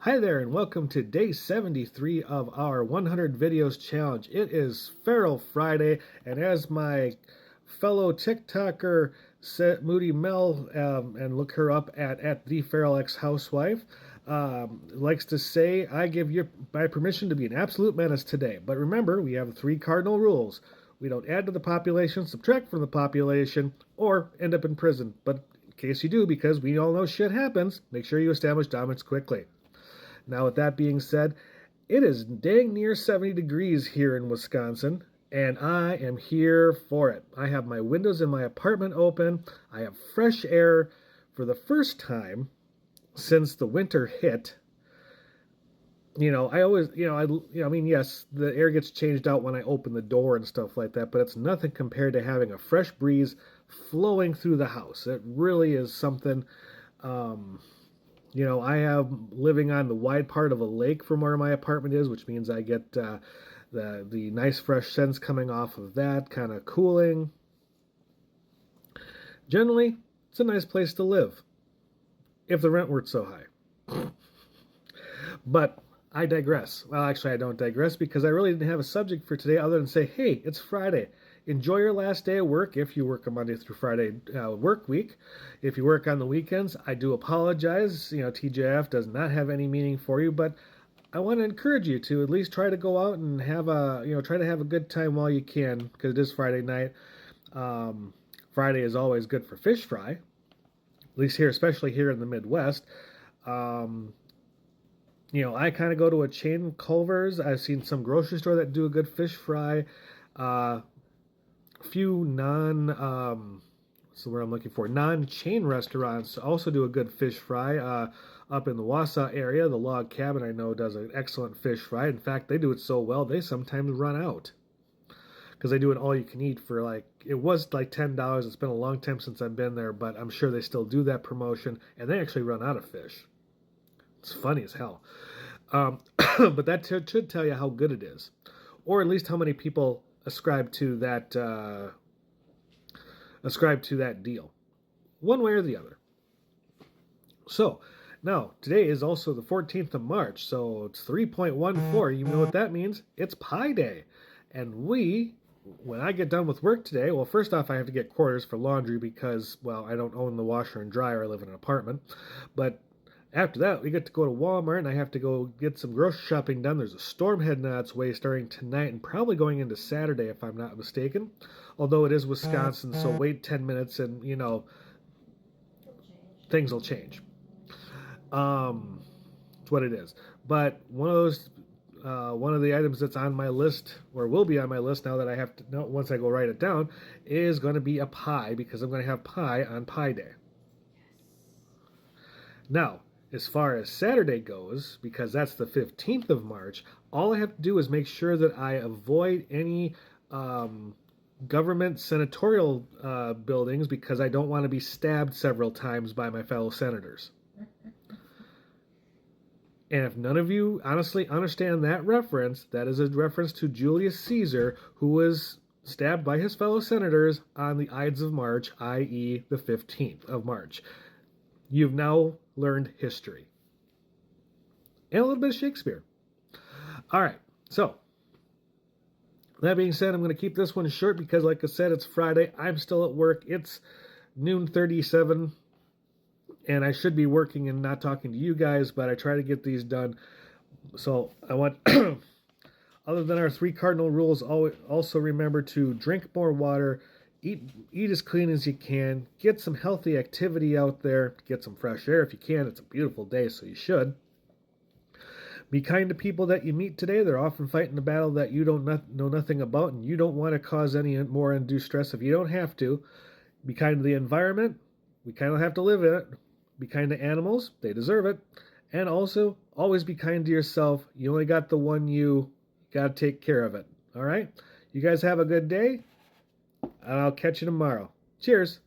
Hi there, and welcome to day 73 of our 100 videos challenge. It is Feral Friday, and as my fellow TikToker Moody Mel, and look her up at the Feral X Housewife, likes to say, I give you my permission to be an absolute menace today. But remember, we have three cardinal rules. We don't add to the population, subtract from the population, or end up in prison. But in case you do, because we all know shit happens, make sure you establish dominance quickly. Now, with that being said, it is dang near 70 degrees here in Wisconsin, and I am here for it. I have my windows in my apartment open. I have fresh air for the first time since the winter hit. I always, yes, the air gets changed out when I open the door and stuff like that, but it's nothing compared to having a fresh breeze flowing through the house. It really is something. I have living on the wide part of a lake from where my apartment is, which means I get the nice fresh scents coming off of that, kind of cooling. Generally, it's a nice place to live, if the rent weren't so high. But I digress. Well, actually, I don't digress because I really didn't have a subject for today other than say, hey, it's Friday. Enjoy your last day of work if you work a Monday through Friday work week. If you work on the weekends, I do apologize. TJF does not have any meaning for you, but I want to encourage you to at least try to go out and try to have a good time while you can, because it is Friday night. Friday is always good for fish fry, at least here, especially here in the Midwest. I kind of go to a chain of Culver's. I've seen some grocery store that do a good fish fry. Few non-chain restaurants also do a good fish fry. Up in the Wausau area, the Log Cabin, I know, does an excellent fish fry. In fact, they do it so well, they sometimes run out. Because they do it all you can eat for it was like $10. It's been a long time since I've been there, but I'm sure they still do that promotion, and they actually run out of fish. It's funny as hell. But that should tell you how good it is. Or at least how many people ascribe to that deal, one way or the other. So now today is also the 14th of March, so it's 3.14. You know what that means? It's Pi Day. And when I get done with work today, well, first off, I have to get quarters for laundry because, well, I don't own the washer and dryer. I live in an apartment. But after that, we get to go to Walmart, and I have to go get some grocery shopping done. There's a storm heading on its way starting tonight and probably going into Saturday, if I'm not mistaken. Although it is Wisconsin, so wait 10 minutes and, things will change. It's what it is. But one of the items that's on my list, or will be on my list now that I have to know once I go write it down, is going to be a pie, because I'm going to have pie on Pi Day. Now, as far as Saturday goes, because that's the 15th of March, all I have to do is make sure that I avoid any government senatorial buildings, because I don't want to be stabbed several times by my fellow senators. And if none of you honestly understand that reference, that is a reference to Julius Caesar, who was stabbed by his fellow senators on the Ides of March, i.e. the 15th of March. You've now learned history. And a little bit of Shakespeare. All right, so that being said, I'm going to keep this one short because, like I said, it's Friday. I'm still at work. It's noon 37, and I should be working and not talking to you guys, but I try to get these done. So I want, other than our three cardinal rules, also remember to drink more water, eat as clean as you can, get some healthy activity out there, get some fresh air if you can. It's a beautiful day, so you should. Be kind to people that you meet today. They're often fighting a battle that you don't know nothing about, and you don't want to cause any more undue stress if you don't have to. Be kind to the environment. We kind of have to live in it. Be kind to animals. They deserve it. And also, always be kind to yourself. You only got the one you. Got to take care of it. All right? You guys have a good day, and I'll catch you tomorrow. Cheers.